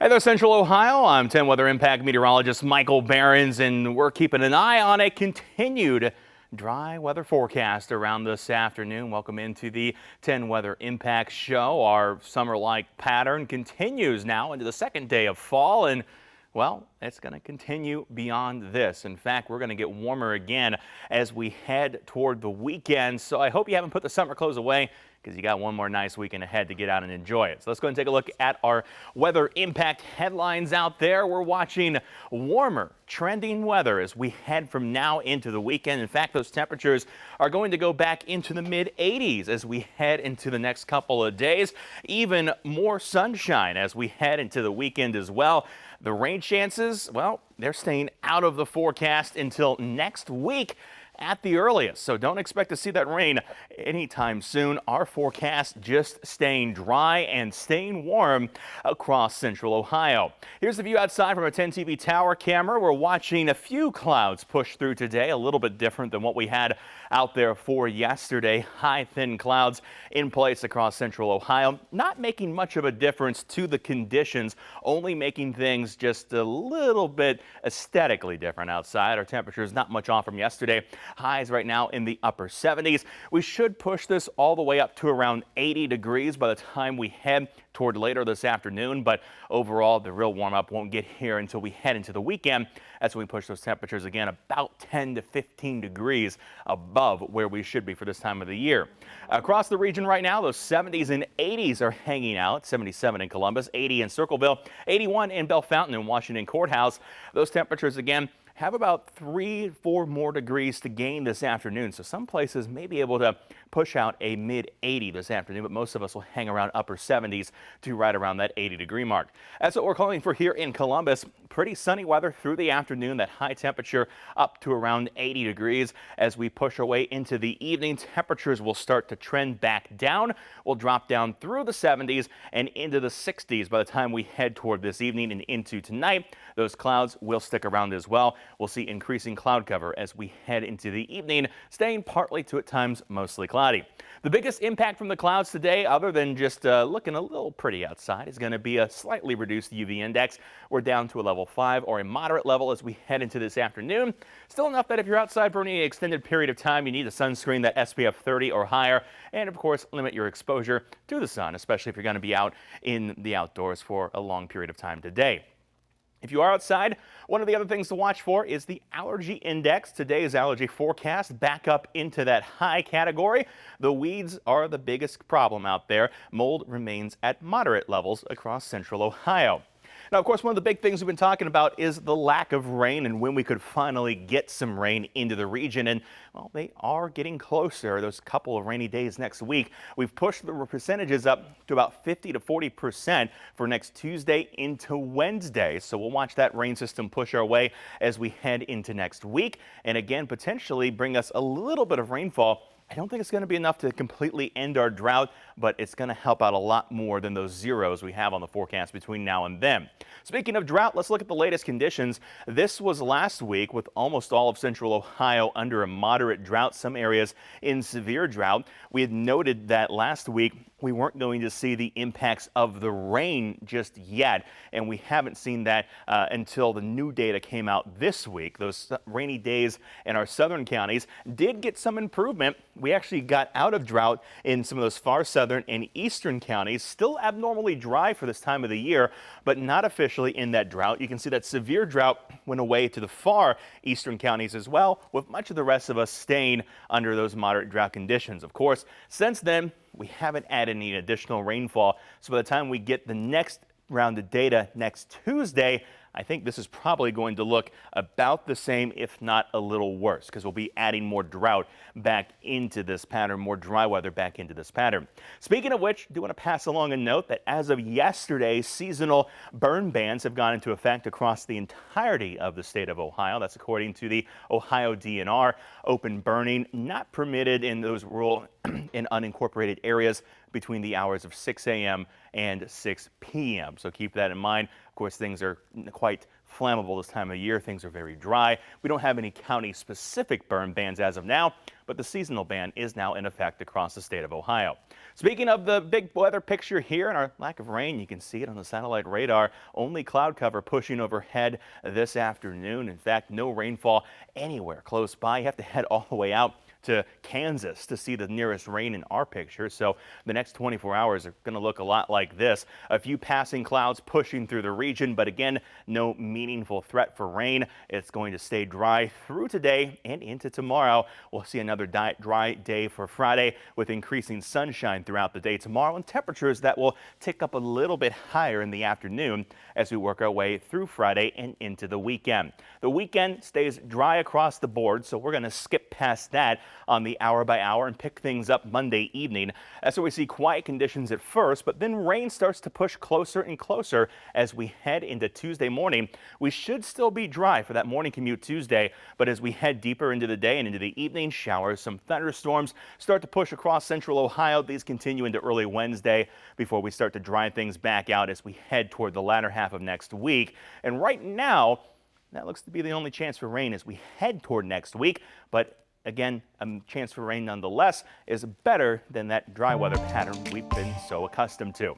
Hey there, Central Ohio. I'm 10 Weather Impact Meteorologist Michael Behrens, and we're keeping an eye on a continued dry weather forecast around this afternoon. Welcome into the 10 Weather Impact Show. Our summer-like pattern continues now into the second day of fall, and well, it's going to continue beyond this. In fact, we're going to get warmer again as we head toward the weekend. So I hope you haven't put the summer clothes away, because you got one more nice weekend ahead to get out and enjoy it. So let's go and take a look at our weather impact headlines out there. We're watching warmer trending weather as we head from now into the weekend. In fact, those temperatures are going to go back into the mid-80s as we head into the next couple of days. Even more sunshine as we head into the weekend as well. The rain chances, well, they're staying out of the forecast until next week at the earliest, so don't expect to see that rain anytime soon. Our forecast just staying dry and staying warm across central Ohio. Here's the view outside from a 10 TV tower camera. We're watching a few clouds push through today, a little bit different than what we had out there for yesterday. High, thin clouds in place across central Ohio, not making much of a difference to the conditions, only making things just a little bit aesthetically different outside. Our temperature is not much off from yesterday. Highs right now in the upper 70s. We should push this all the way up to around 80 degrees by the time we head toward later this afternoon. But overall, the real warm up won't get here until we head into the weekend. That's when we push those temperatures again about 10 to 15 degrees above where we should be for this time of the year. Across the region right now, those 70s and 80s are hanging out. 77 in Columbus, 80 in Circleville, 81 in Bell Fountain and Washington Courthouse. Those temperatures again have about 3-4 more degrees to gain this afternoon. So some places may be able to push out a mid-80 this afternoon, but most of us will hang around upper 70s to right around that 80-degree mark. That's what we're calling for here in Columbus. Pretty sunny weather through the afternoon. That high temperature up to around 80 degrees. As we push our way into the evening, temperatures will start to trend back down. We'll drop down through the 70s and into the 60s by the time we head toward this evening and into tonight. Those clouds will stick around as well. We'll see increasing cloud cover as we head into the evening, staying partly to at times mostly cloudy. The biggest impact from the clouds today, other than just looking a little pretty outside, is going to be a slightly reduced UV index. We're down to a level 5 or a moderate level as we head into this afternoon. Still enough that if you're outside for any extended period of time, you need a sunscreen that SPF 30 or higher, and of course limit your exposure to the sun, especially if you're going to be out in the outdoors for a long period of time today. If you are outside, one of the other things to watch for is the allergy index. Today's allergy forecast back up into that high category. The weeds are the biggest problem out there. Mold remains at moderate levels across central Ohio. Now, of course, one of the big things we've been talking about is the lack of rain and when we could finally get some rain into the region. And, well, they are getting closer. Those couple of rainy days next week. We've pushed the percentages up to about 50 to 40% for next Tuesday into Wednesday. So we'll watch that rain system push our way as we head into next week. And again, potentially bring us a little bit of rainfall. I don't think it's going to be enough to completely end our drought, but it's going to help out a lot more than those zeros we have on the forecast between now and then. Speaking of drought, let's look at the latest conditions. This was last week with almost all of central Ohio under a moderate drought, some areas in severe drought. We had noted that last week we weren't going to see the impacts of the rain just yet, and we haven't seen that until the new data came out this week. Those rainy days in our southern counties did get some improvement. We actually got out of drought in some of those far southern and eastern counties. Still abnormally dry for this time of the year, but not officially in that drought. You can see that severe drought went away to the far eastern counties as well, with much of the rest of us staying under those moderate drought conditions. Of course, since then, we haven't added any additional rainfall. So by the time we get the next round of data next Tuesday, I think this is probably going to look about the same, if not a little worse, because we'll be adding more drought back into this pattern, more dry weather back into this pattern. Speaking of which, I do want to pass along a note that as of yesterday, seasonal burn bans have gone into effect across the entirety of the state of Ohio. That's according to the Ohio DNR. Open burning not permitted in those rural and unincorporated areas between the hours of 6 a.m. and 6 p.m. So keep that in mind. Of course, things are quite flammable this time of year. Things are very dry. We don't have any county-specific burn bans as of now, but the seasonal ban is now in effect across the state of Ohio. Speaking of the big weather picture here and our lack of rain, you can see it on the satellite radar. Only cloud cover pushing overhead this afternoon. In fact, no rainfall anywhere close by. You have to head all the way out to Kansas to see the nearest rain in our picture. So the next 24 hours are going to look a lot like this. A few passing clouds pushing through the region, but again, no meaningful threat for rain. It's going to stay dry through today and into tomorrow. We'll see another dry day for Friday with increasing sunshine throughout the day tomorrow and temperatures that will tick up a little bit higher in the afternoon as we work our way through Friday and into the weekend. The weekend stays dry across the board, so we're going to skip past that on the hour by hour and pick things up Monday evening. That's where we see quiet conditions at first, but then rain starts to push closer and closer as we head into Tuesday morning. We should still be dry for that morning commute Tuesday, but as we head deeper into the day and into the evening, showers, some thunderstorms start to push across central Ohio. These continue into early Wednesday before we start to dry things back out as we head toward the latter half of next week. And right now, that looks to be the only chance for rain as we head toward next week, but again, a chance for rain nonetheless is better than that dry weather pattern we've been so accustomed to.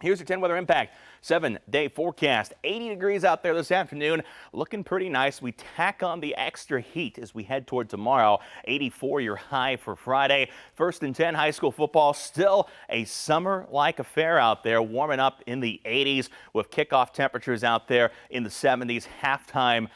Here's your 10 weather impact. 7-day forecast. 80 degrees out there this afternoon. Looking pretty nice. We tack on the extra heat as we head toward tomorrow. 84 your high for Friday. 1st and 10 high school football. Still a summer-like affair out there. Warming up in the 80s with kickoff temperatures out there in the 70s. Halftime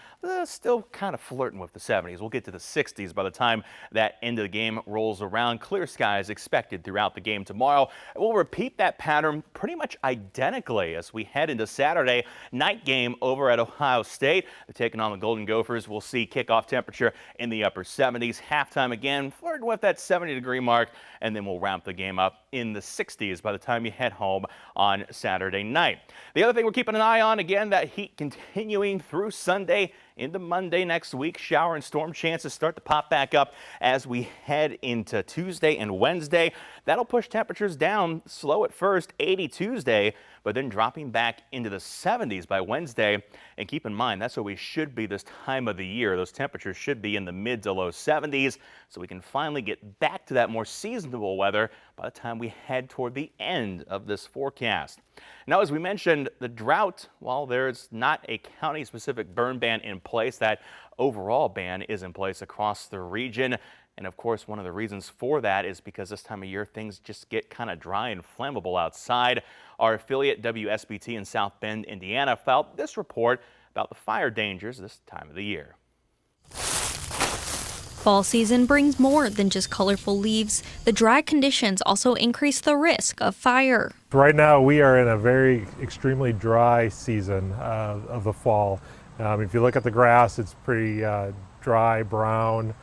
still kind of flirting with the 70s. We'll get to the 60s by the time that end of the game rolls around. Clear skies expected throughout the game tomorrow. We'll repeat that pattern pretty much identically as we head into Saturday night game over at Ohio State. They're taking on the Golden Gophers. We'll see kickoff temperature in the upper 70s. Halftime again, flirting with that 70-degree mark, and then we'll ramp the game up in the 60s by the time you head home on Saturday night. The other thing we're keeping an eye on, again, that heat continuing through Sunday into Monday next week. Shower and storm chances start to pop back up as we head into Tuesday and Wednesday. That'll push temperatures down slow at first, 80 Tuesday, but then dropping back into the 70s by Wednesday. And keep in mind, that's where we should be this time of the year. Those temperatures should be in the mid to low 70s, so we can finally get back to that more seasonable weather by the time we head toward the end of this forecast. Now, as we mentioned, the drought, while there's not a county-specific burn ban in place, that overall ban is in place across the region. And of course, one of the reasons for that is because this time of year, things just get kind of dry and flammable outside. Our affiliate WSBT in South Bend, Indiana, filed this report about the fire dangers this time of the year. Fall season brings more than just colorful leaves. The dry conditions also increase the risk of fire. Right now we are in a very extremely dry season of the fall. If you look at the grass, it's pretty dry, brown.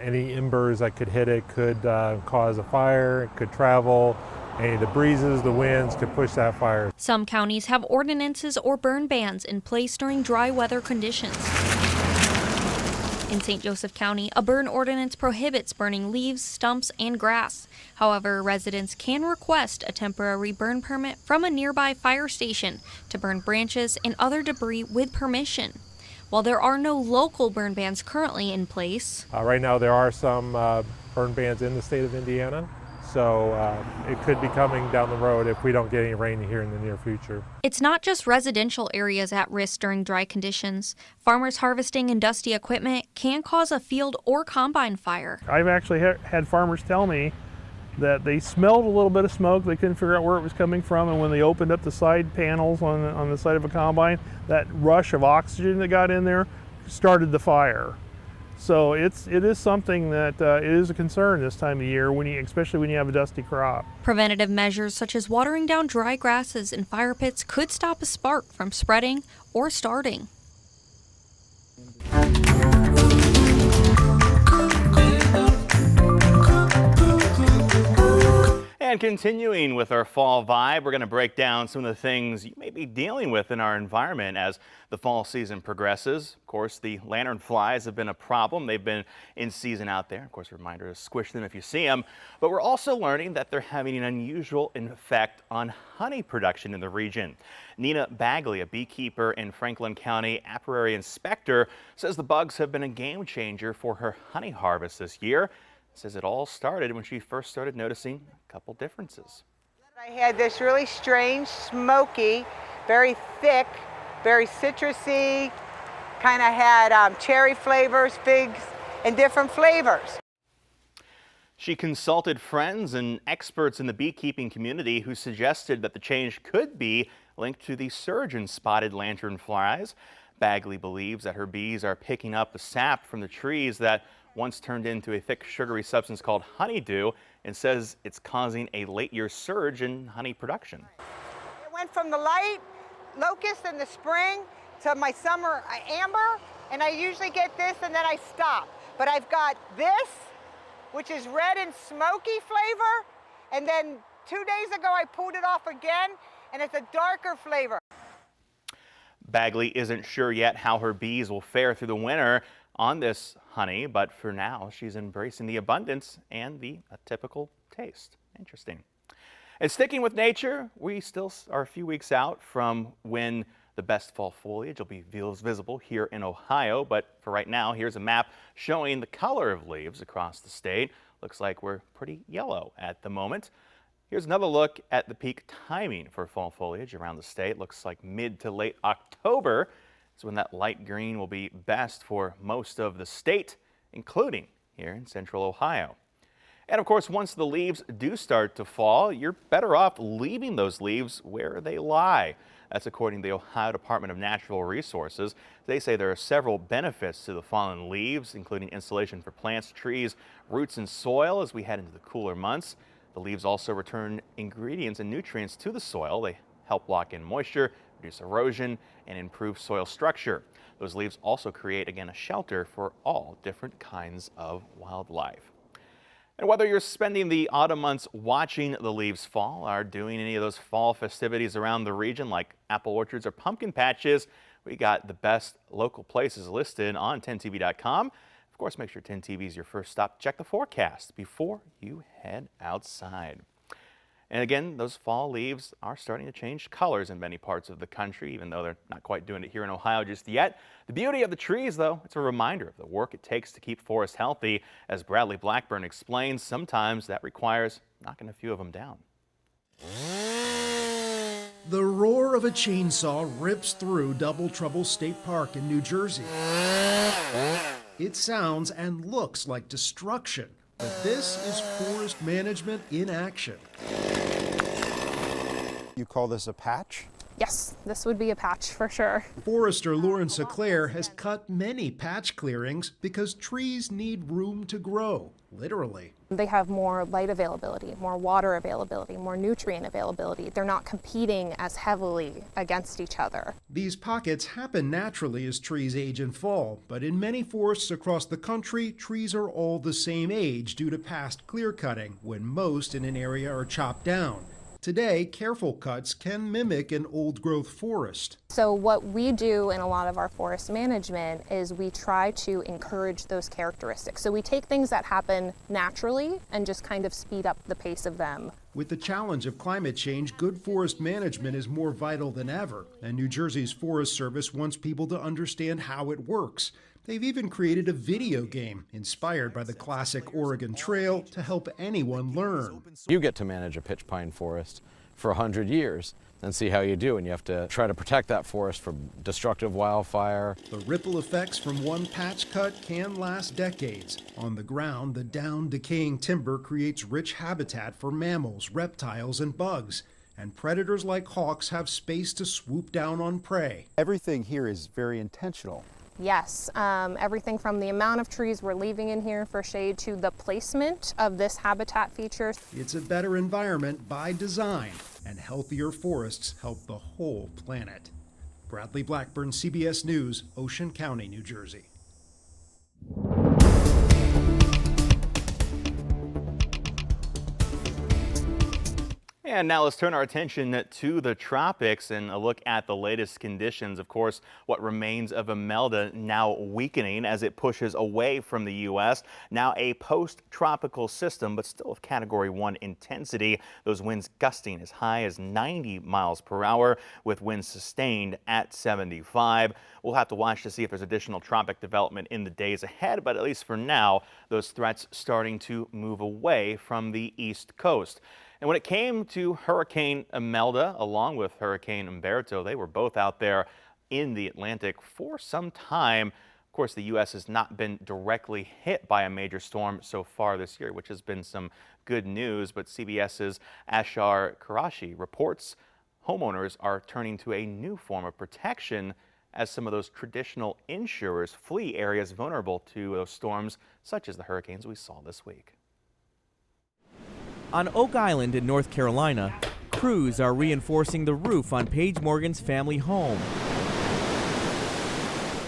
Any embers that could hit it could cause a fire, it could travel. Any of the breezes, the winds could push that fire. Some counties have ordinances or burn bans in place during dry weather conditions. In St. Joseph County, a burn ordinance prohibits burning leaves, stumps, and grass. However, residents can request a temporary burn permit from a nearby fire station to burn branches and other debris with permission. While there are no local burn bans currently in place, right now there are some burn bans in the state of Indiana. So it could be coming down the road if we don't get any rain here in the near future. It's not just residential areas at risk during dry conditions. Farmers harvesting and dusty equipment can cause a field or combine fire. I've actually had farmers tell me that they smelled a little bit of smoke. They couldn't figure out where it was coming from, and when they opened up the side panels on the side of a combine, that rush of oxygen that got in there started the fire. So it is something that it is a concern this time of year, especially when you have a dusty crop. Preventative measures such as watering down dry grasses and fire pits could stop a spark from spreading or starting. And continuing with our fall vibe, we're going to break down some of the things you may be dealing with in our environment as the fall season progresses. Of course, the lanternflies have been a problem. They've been in season out there. Of course, a reminder to squish them if you see them. But we're also learning that they're having an unusual effect on honey production in the region. Nina Bagley, a beekeeper and Franklin County apiary inspector, says the bugs have been a game changer for her honey harvest this year. Says it all started when she first started noticing a couple differences. I had this really strange, smoky, very thick, very citrusy, kind of had cherry flavors, figs, and different flavors. She consulted friends and experts in the beekeeping community who suggested that the change could be linked to the surge in spotted lanternflies. Bagley believes that her bees are picking up the sap from the trees that once turned into a thick sugary substance called honeydew, and says it's causing a late-year surge in honey production. It went from the light locust in the spring to my summer amber, and I usually get this and then I stop. But I've got this, which is red and smoky flavor, and then 2 days ago I pulled it off again, and it's a darker flavor. Bagley isn't sure yet how her bees will fare through the winter on this honey, but for now she's embracing the abundance and the atypical taste. Interesting. And sticking with nature, we still are a few weeks out from when the best fall foliage will be visible here in Ohio, but for right now, here's a map showing the color of leaves across the state. Looks like we're pretty yellow at the moment. Here's another look at the peak timing for fall foliage around the state. Looks like mid to late October is when that light green will be best for most of the state, including here in central Ohio. And of course, once the leaves do start to fall, you're better off leaving those leaves where they lie. That's according to the Ohio Department of Natural Resources. They say there are several benefits to the fallen leaves, including insulation for plants, trees, roots, and soil as we head into the cooler months. The leaves also return ingredients and nutrients to the soil. They help lock in moisture, reduce erosion, and improve soil structure. Those leaves also create, again, a shelter for all different kinds of wildlife. And whether you're spending the autumn months watching the leaves fall or doing any of those fall festivities around the region like apple orchards or pumpkin patches, we got the best local places listed on 10tv.com. Of course, make sure 10TV is your first stop. Check the forecast before you head outside. And again, those fall leaves are starting to change colors in many parts of the country, even though they're not quite doing it here in Ohio just yet. The beauty of the trees, though, it's a reminder of the work it takes to keep forests healthy. As Bradley Blackburn explains, sometimes that requires knocking a few of them down. The roar of a chainsaw rips through Double Trouble State Park in New Jersey. It sounds and looks like destruction, but this is forest management in action. You call this a patch? Yes, this would be a patch for sure. Forester Lauren Seclair has cut many patch clearings because trees need room to grow, literally. They have more light availability, more water availability, more nutrient availability. They're not competing as heavily against each other. These pockets happen naturally as trees age and fall, but in many forests across the country, trees are all the same age due to past clear cutting, when most in an area are chopped down. Today, careful cuts can mimic an old-growth forest. So what we do in a lot of our forest management is we try to encourage those characteristics. So we take things that happen naturally and just kind of speed up the pace of them. With the challenge of climate change, good forest management is more vital than ever, and New Jersey's Forest Service wants people to understand how it works. They've even created a video game inspired by the classic Oregon Trail to help anyone learn. You get to manage a pitch pine forest for 100 years and see how you do, and you have to try to protect that forest from destructive wildfire. The ripple effects from one patch cut can last decades. On the ground, the down, decaying timber creates rich habitat for mammals, reptiles, and bugs. And predators like hawks have space to swoop down on prey. Everything here is very intentional. Yes, everything from the amount of trees we're leaving in here for shade to the placement of this habitat feature. It's a better environment by design, and healthier forests help the whole planet. Bradley Blackburn, CBS News, Ocean County, New Jersey. And now let's turn our attention to the tropics and a look at the latest conditions. Of course, what remains of Imelda now weakening as it pushes away from the U.S. Now a post-tropical system, but still of Category 1 intensity. Those winds gusting as high as 90 miles per hour with winds sustained at 75. We'll have to watch to see if there's additional tropic development in the days ahead, but at least for now, those threats starting to move away from the east coast. And when it came to Hurricane Imelda, along with Hurricane Umberto, they were both out there in the Atlantic for some time. Of course, the U.S. has not been directly hit by a major storm so far this year, which has been some good news. But CBS's Ashar Karashi reports homeowners are turning to a new form of protection as some of those traditional insurers flee areas vulnerable to those storms, such as the hurricanes we saw this week. On Oak Island in North Carolina, crews are reinforcing the roof on Paige Morgan's family home.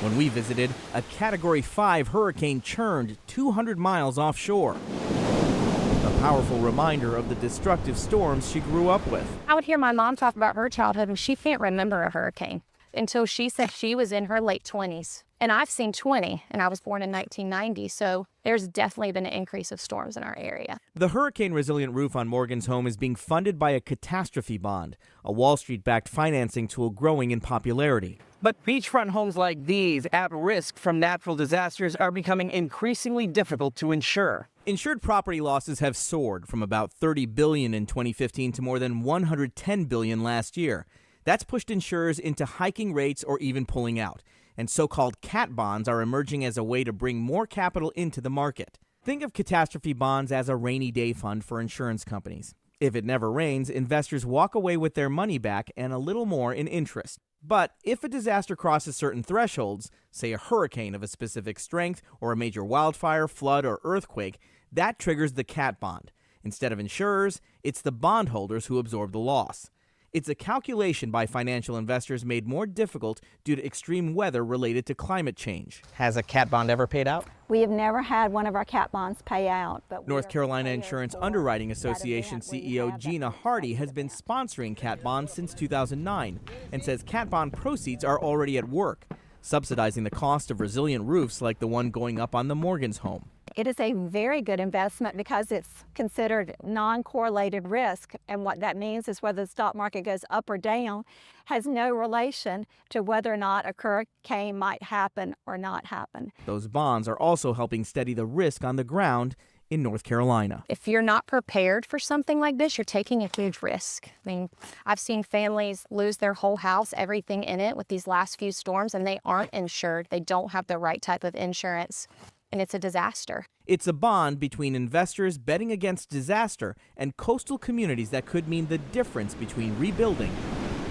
When we visited, a Category 5 hurricane churned 200 miles offshore. A powerful reminder of the destructive storms she grew up with. I would hear my mom talk about her childhood, and she can't remember a hurricane until she said she was in her late 20s. And I've seen 20, and I was born in 1990, so there's definitely been an increase of storms in our area. The hurricane-resilient roof on Morgan's home is being funded by a catastrophe bond, a Wall Street-backed financing tool growing in popularity. But beachfront homes like these, at risk from natural disasters, are becoming increasingly difficult to insure. Insured property losses have soared from about $30 billion in 2015 to more than $110 billion last year. That's pushed insurers into hiking rates or even pulling out. And so-called cat bonds are emerging as a way to bring more capital into the market. Think of catastrophe bonds as a rainy day fund for insurance companies. If it never rains, investors walk away with their money back and a little more in interest. But if a disaster crosses certain thresholds, say a hurricane of a specific strength or a major wildfire, flood, or earthquake, that triggers the cat bond. Instead of insurers, it's the bondholders who absorb the loss. It's a calculation by financial investors made more difficult due to extreme weather related to climate change. Has a cat bond ever paid out? We have never had one of our cat bonds pay out. But North Carolina Insurance Underwriting Association CEO Gina Hardy has been sponsoring cat bonds since 2009 and says cat bond proceeds are already at work, subsidizing the cost of resilient roofs like the one going up on the Morgan's home. It is a very good investment because it's considered non-correlated risk, and what that means is whether the stock market goes up or down has no relation to whether or not a hurricane might happen or not happen. Those bonds are also helping steady the risk on the ground in North Carolina. If you're not prepared for something like this, you're taking a huge risk. I mean, I've seen families lose their whole house, everything in it with these last few storms, and they aren't insured. They don't have the right type of insurance. And it's a disaster. It's a bond between investors betting against disaster and coastal communities that could mean the difference between rebuilding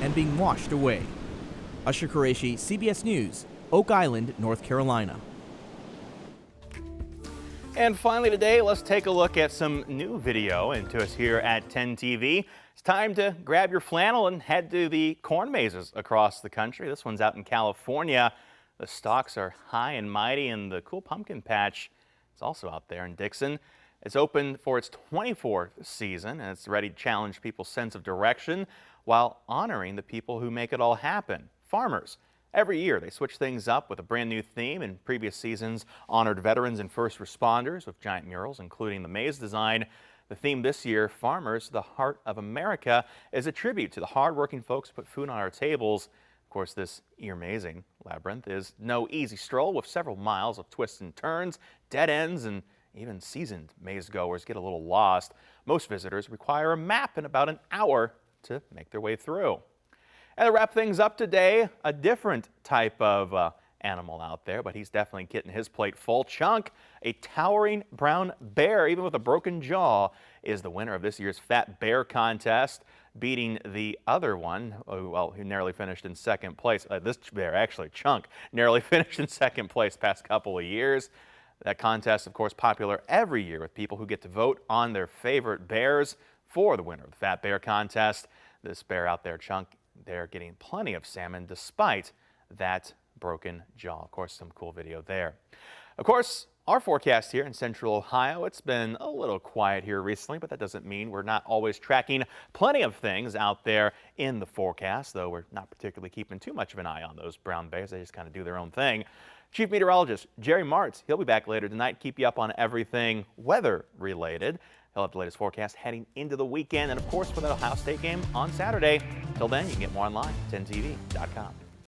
and being washed away. Ashar Qureshi, CBS News, Oak Island, North Carolina. And finally today, let's take a look at some new video into us here at 10 TV. It's time to grab your flannel and head to the corn mazes across the country. This one's out in California. The stalks are high and mighty, and the cool pumpkin patch is also out there in Dixon. It's open for its 24th season, and it's ready to challenge people's sense of direction while honoring the people who make it all happen, farmers. Every year, they switch things up with a brand new theme. In previous seasons, honored veterans and first responders with giant murals, including the maze design. The theme this year, Farmers, the Heart of America, is a tribute to the hardworking folks who put food on our tables. Of course, this ear-mazing labyrinth is no easy stroll with several miles of twists and turns, dead ends, and even seasoned maze goers get a little lost. Most visitors require a map in about an hour to make their way through. And to wrap things up today, a different type of animal out there, but he's definitely getting his plate full. Chunk, a towering brown bear, even with a broken jaw, is the winner of this year's Fat Bear contest, beating the other one, who narrowly finished in second place. This bear, actually, Chunk, narrowly finished in second place past couple of years. That contest, of course, popular every year with people who get to vote on their favorite bears for the winner of the Fat Bear contest. This bear out there, Chunk, they're getting plenty of salmon despite that broken jaw. Of course, some cool video there. Of course, Our forecast here in Central Ohio, it's been a little quiet here recently, but that doesn't mean we're not always tracking plenty of things out there in the forecast, though we're not particularly keeping too much of an eye on those brown bears. They just kind of do their own thing. Chief Meteorologist Jerry Martz, he'll be back later tonight, keep you up on everything weather related. He'll have the latest forecast heading into the weekend, and of course for the Ohio State game on Saturday. Till then, you can get more online at 10tv.com.